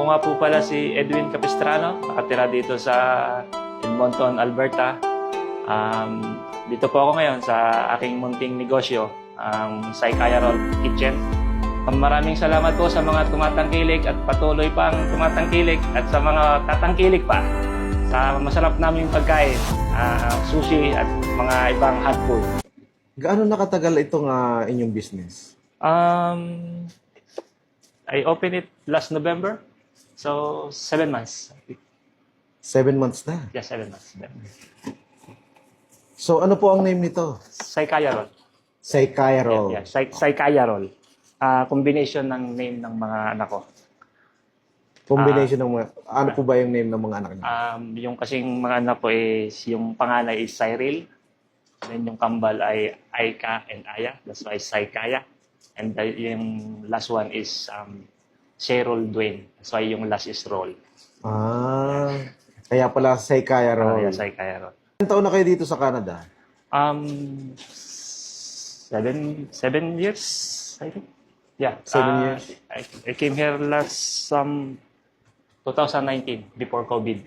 Ako nga po pala si Edwin Capistrano, nakatira dito sa Edmonton, Alberta. Dito po ako ngayon sa aking munting negosyo, ang Saykaya Roll Kitchen. Maraming salamat po sa mga tumatangkilik at patuloy pang tumatangkilik at sa mga tatangkilik pa sa masarap naming pagkain, sushi at mga ibang hot food. Gaano nakatagal itong inyong business? I opened it last November, so 7 months. 7 months na. Yeah, 7 months. So ano po ang name nito? Saykaya Roll. Saykaya Roll. Yeah, Saykaya Roll. Combination ng name ng mga anak ko. Combination ng mga... Ano po ba yung name ng mga anak niyo? Yung kasing mga anak ko is, yung panganay is Cyril. Then yung kambal ay Aika and Aya. That's why Saykaya. And yung last one is Cheryl Dwayne. That's why yung last is Roll. Kaya pala Saykaya Roll. Yeah, Saykaya Roll. Ilang taon na kayo dito sa Canada? 7 years, I think. Yeah. 7 years? I came here last 2019, before COVID.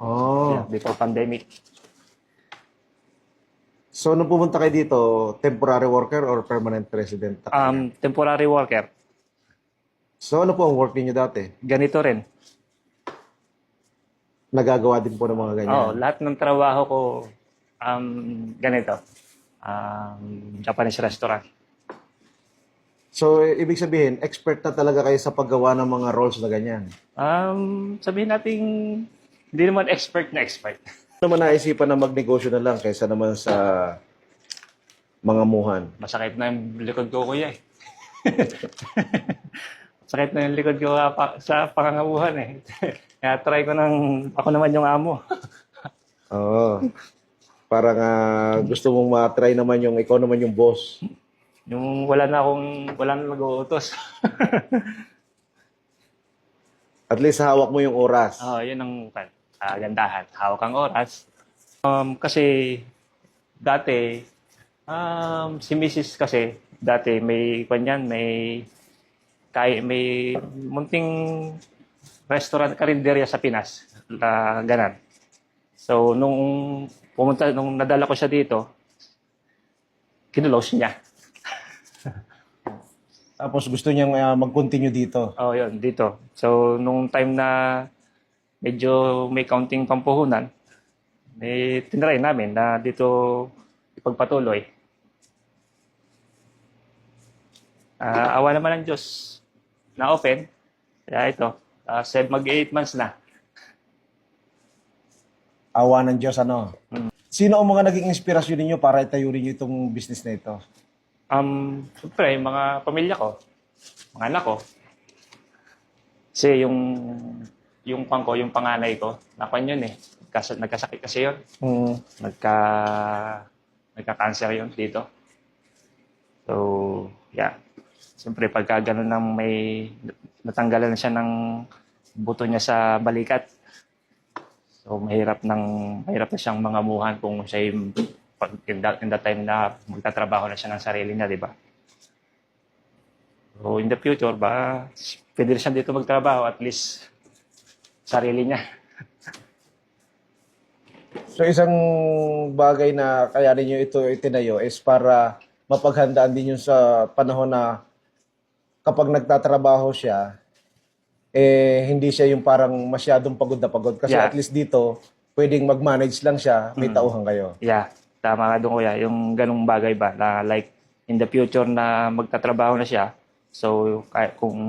Oh. Yeah, before pandemic. So nung pumunta kayo dito, temporary worker or permanent resident? Temporary worker. So ano po ang work niyo dati? Ganito rin. Nagagawa din po ng mga ganyan? Oo, lahat ng trabaho ko, ganito. Japanese restaurant. So ibig sabihin, expert na talaga kayo sa paggawa ng mga rolls na ganyan? Sabihin natin, hindi naman expert na expert. Ano naman naisipan na magnegosyo na lang kaysa naman sa mga muhan? Masakit na yung likod ko, kuya eh. Masakit na yung likod ko sa pangangabuhan eh. Kaya try ko ako naman yung amo. Oo. Parang gusto mong ma-try naman yung ikaw naman yung boss. Yung wala na nag-uutos. At least hawak mo yung oras. Yun ang gandahan. Hawak ang oras. Kasi dati, si Mrs. kasi, dati may munting restaurant karinderya sa Pinas. Ganan. So, nung nadala ko siya dito, kinulos niya. Tapos gusto niyang mag-continue dito. Yun, dito. So, nung time na medyo may kaunting pampuhunan, tinry namin na dito ipagpatuloy. Awa naman ng Diyos na open. Kaya ito, mag-8 months na. Awa ng Diyos, ano? Sino ang mga naging inspirasyon ninyo para itayo rin itong business na ito? Siyempre, mga pamilya ko, mga anak ko. Kasi yung panganay ko, nakuan yun eh. Nagkasakit kasi yun. Nagka-cancer yun dito. So, yeah. Siyempre, pagka gano'n nang natanggalan na siya ng buto niya sa balikat. So, mahirap na siyang mangamuhan kung siya in the time na magtatrabaho na siya ng sarili niya, di ba? So, in the future, pwede siya dito magtrabaho, at least sarili niya. So isang bagay na kaya ninyo ito itinayo is para mapaghandaan din yung sa panahon na kapag nagtatrabaho siya, hindi siya yung parang masyadong pagod na pagod. Kasi Yeah. at least dito, pwedeng mag-manage lang siya, may tauhan kayo. Yeah, tama ka doon, kuya. Yung ganung bagay ba, na like in the future na magtatrabaho na siya, so kung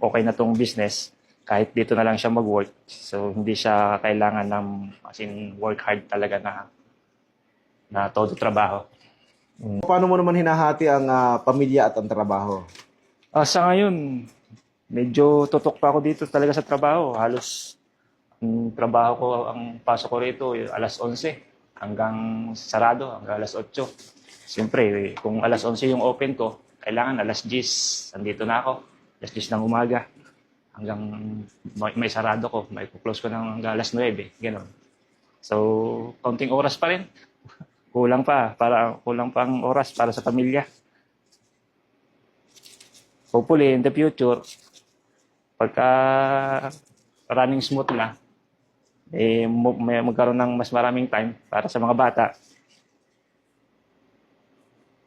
okay na tong business, kahit dito na lang siya mag-work, so hindi siya kailangan work hard talaga na todo trabaho. Paano mo naman hinahati ang pamilya at ang trabaho? Sa ngayon, medyo tutok pa ako dito talaga sa trabaho. Halos ang trabaho ko, ang pasok ko rito, alas 11 hanggang sarado, hanggang alas 8. Siyempre, kung alas 11 yung open ko, kailangan alas 10, nandito na ako. Alas 10 ng umaga. Hanggang may sarado ko, may close ko ng hanggang alas 9. Gano'n. So, kaunting oras pa rin. Kulang pa ang oras para sa pamilya. Hopefully, in the future, pagka running smooth na, may magkaroon ng mas maraming time para sa mga bata.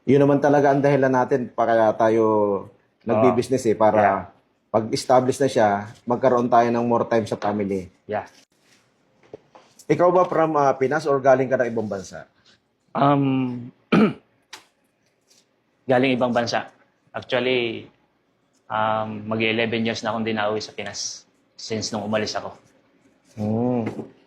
Yun naman talaga ang dahilan natin pa kaya tayo nagbi-business para Yeah. pag-establish na siya, magkaroon tayo ng more time sa family. Yeah. Ikaw ba from Pinas or galing ka ng ibang bansa? Galing ibang bansa. Actually, mag-11 years na akong dinauwi sa Pinas since nung umalis ako.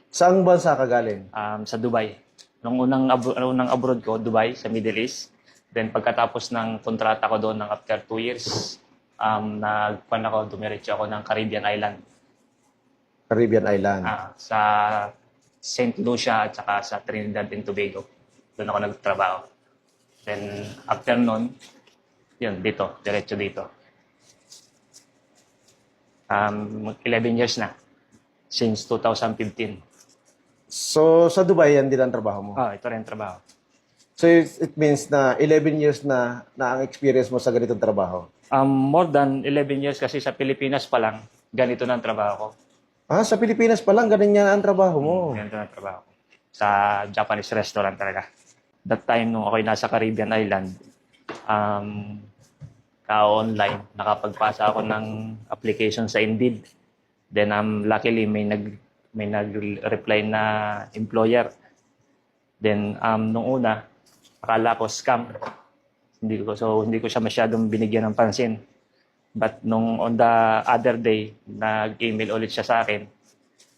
Saang bansa ka galing? Sa Dubai. Nung unang abroad ko, Dubai, sa Middle East. Then pagkatapos ng kontrata ko doon, ng after 2 years, dumiretso ako ng Caribbean Island. Caribbean Island. Sa St. Lucia at saka sa Trinidad and Tobago. Doon ako nagtrabaho. Then after nun, yun, diretso dito. 11 years na. Since 2015. So, sa Dubai yan din ang trabaho mo? Ito rin ang trabaho. So, it means na 11 years na ang experience mo sa ganitong trabaho? More than 11 years kasi sa Pilipinas pa lang, ganito na ang trabaho ko. Sa Pilipinas pa lang, ganyan ang trabaho mo? Ganito na ang trabaho ko. Sa Japanese restaurant talaga. That time, nung ako'y nasa Caribbean Island, online, nakapagpasa ako ng application sa Indeed. Then, luckily, may nag-reply na employer. Then, nung una, akala ko scam. Hindi ko siya masyadong binigyan ng pansin. But nung on the other day, nag-email ulit siya sa akin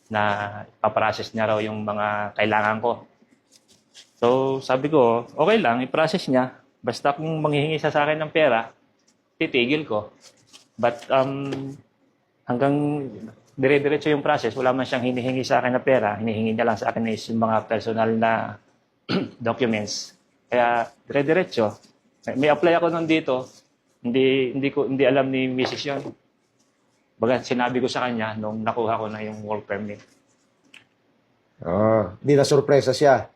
na ipaprocess niya raw yung mga kailangan ko. So, sabi ko, okay lang, i-process niya. Basta kung manghihingi siya sa akin ng pera, titigil ko. But hanggang dire-diretso yung process, wala man siyang hinihingi sa akin na pera, hinihingi niya lang sa akin is yung mga personal na documents. Kaya dire-diretso. May apply ako nun dito, hindi alam ni Mrs. yun. Baga sinabi ko sa kanya nung nakuha ko na yung work permit. Di na sorpresa siya.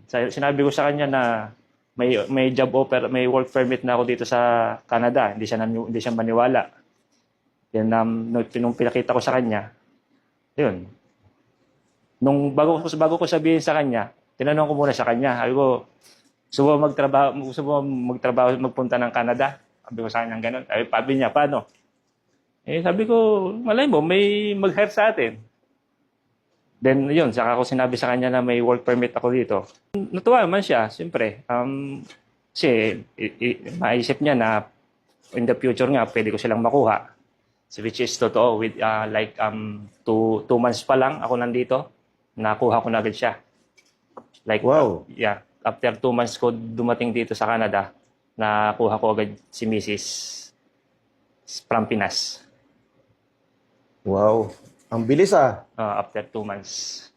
Sinabi ko sa kanya na may job offer, may work permit na ako dito sa Canada. Hindi siya maniwala. Then nung pinakita ko sa kanya, yun. Bago ko sabihin sa kanya, tinanong ko muna sa kanya. Sabi ko, gusto mo magtrabaho, magpunta ng Canada? Sabi ko sa kanya ganun. Sabi niya, paano? Sabi ko, malay mo, may mag-hire sa atin. Then, yun, saka ko sinabi sa kanya na may work permit ako dito. Natuwa naman siya, siyempre. Kasi, maisip niya na in the future nga, pwede ko silang makuha. Which is totoo. With, 2 months pa lang ako nandito, nakuha ko na agad siya. Wow. Yeah. After 2 months ko dumating dito sa Canada, nakuha ko agad si Mrs. from Pinas. Wow. Ang bilis After 2 months.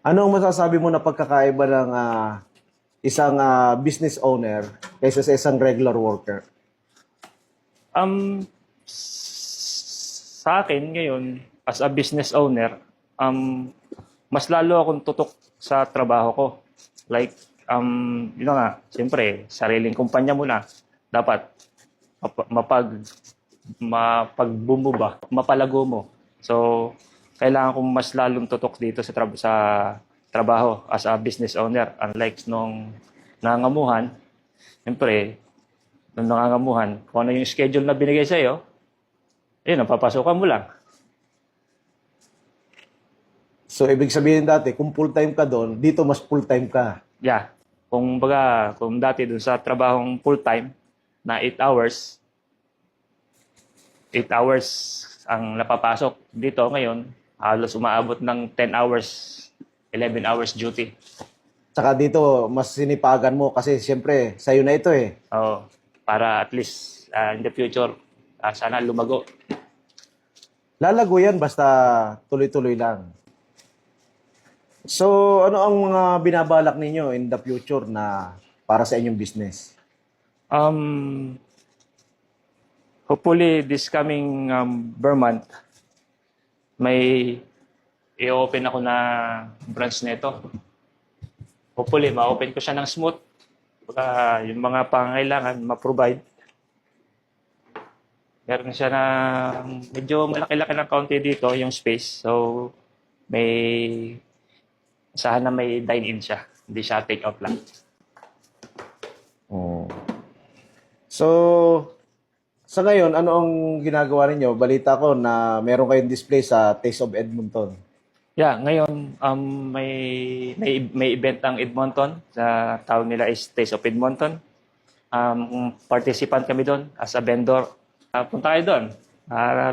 Ano ang masasabi mo na pagkakaiba ng isang business owner kaysa sa isang regular worker? Sa akin ngayon, as a business owner, mas lalo akong tutok sa trabaho ko. Like, yun nga, siyempre, sariling kumpanya mo na, dapat mapag-boom ba, mapalago mo. So, kailangan kong mas lalong tutok dito sa trabaho as a business owner. Unlike nung nangangamuhan, siyempre, nung nangangamuhan, kung ano yung schedule na binigay sa'yo, yun, papasukan mo lang. So, ibig sabihin dati, kung full-time ka doon, dito mas full-time ka. Yeah. Kung dati dun sa trabahong full-time na 8 hours, 8 hours ang napapasok. Dito ngayon, halos umaabot ng 10 hours, 11 hours duty. Saka dito, mas sinipagan mo kasi siyempre, sa'yo na ito eh. Para at least in the future, sana lumago. Lalago yan basta tuloy-tuloy lang. So, ano ang mga binabalak ninyo in the future na para sa inyong business? Hopefully, this coming month, may i-open ako na branch nito. Hopefully, ma-open ko siya ng smooth. Baka yung mga pangangailangan, ma-provide. Meron siya na medyo malaki-laki ng kaunti dito yung space. So, may sana may dine-in siya. Hindi siya take-out lang. Oh. So, sa ngayon, ano ang ginagawa ninyo? Balita ko na meron kayong display sa Taste of Edmonton. Yeah, ngayon may event ang Edmonton. Sa tawag nila is Taste of Edmonton. Participant kami doon as a vendor. Punta kayo doon.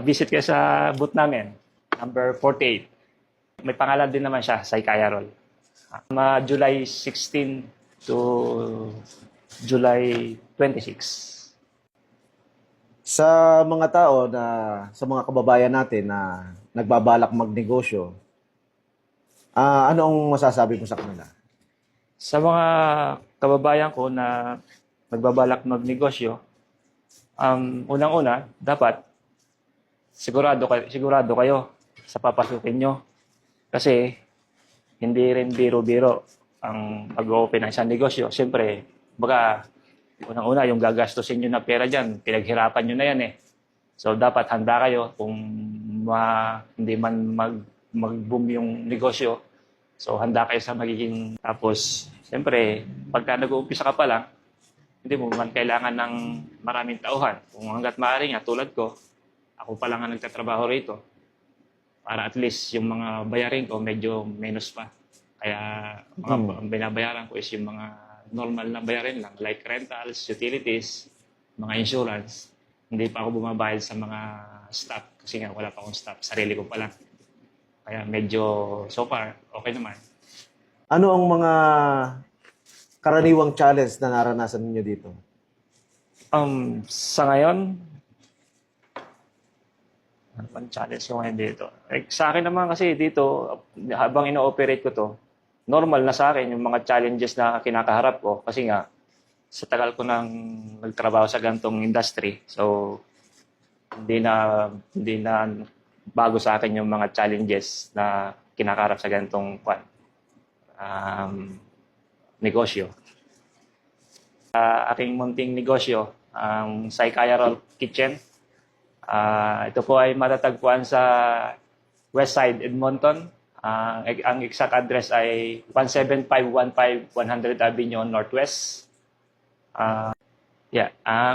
Visit kayo sa booth namin, number 48. May pangalan din naman siya, Saikaya Roll. July 16 to July 26. Sa mga tao sa mga kababayan natin na nagbabalak magnegosyo, ano ang masasabi mo sa kanila? Sa mga kababayan ko na nagbabalak magnegosyo, unang-una, dapat sigurado kayo sa papasukin nyo. Kasi hindi rin biro-biro ang pag-open ng isang negosyo. Siyempre, baka unang-una, yung gagastusin nyo na pera dyan, pinaghirapan nyo na yan eh. So, dapat handa kayo kung hindi man mag-boom yung negosyo. So, handa kayo sa magiging. Tapos, siyempre, pagka nag-uumpisa ka pa lang, hindi mo man kailangan ng maraming tauhan. Kung hanggat maaari nga, tulad ko, ako pa lang ang nagtatrabaho rito. Para at least yung mga bayarin ko, medyo menos pa. Kaya, ang binabayaran ko is yung mga normal na bayarin lang, like rentals, utilities, mga insurance. Hindi pa ako bumabayad sa mga staff kasi nga wala pa akong staff, sarili ko pa lang. Kaya medyo so far, okay naman. Ano ang mga karaniwang challenge na naranasan ninyo dito? Sa ngayon, ano pang challenge ko ngayon dito? Sa akin naman kasi dito, habang ino-operate ko to, normal na sa akin yung mga challenges na kinakaharap ko kasi nga sa tagal ko nang nagtrabaho sa gantong industry. So hindi na bago sa akin yung mga challenges na kinakaharap sa gantong negosyo. Aking munting negosyo, ang Saikaya Roll Kitchen. Ito po ay matatagpuan sa Westside, Edmonton. Ang exact address ay 17515 100 Avenue Northwest. Ang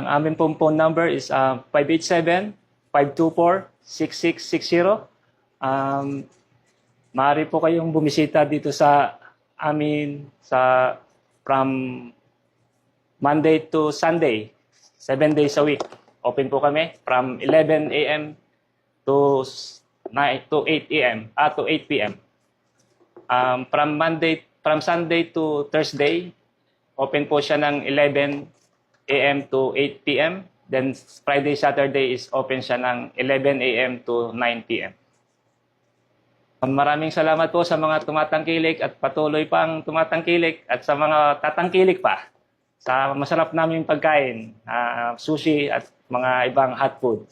aming pong phone number is 587-524-6660. Maaari po kayong bumisita dito sa amin from Monday to Sunday, 7 days a week. Open po kami from 11 a.m. to 8 a.m. To 8 p.m. From Sunday to Thursday, open po siya ng 11 a.m. to 8 p.m. Then Friday, Saturday is open siya ng 11 a.m. to 9 p.m. Maraming salamat po sa mga tumatangkilik at patuloy pang tumatangkilik at sa mga tatangkilik pa sa masarap naming pagkain, sushi at mga ibang hot food.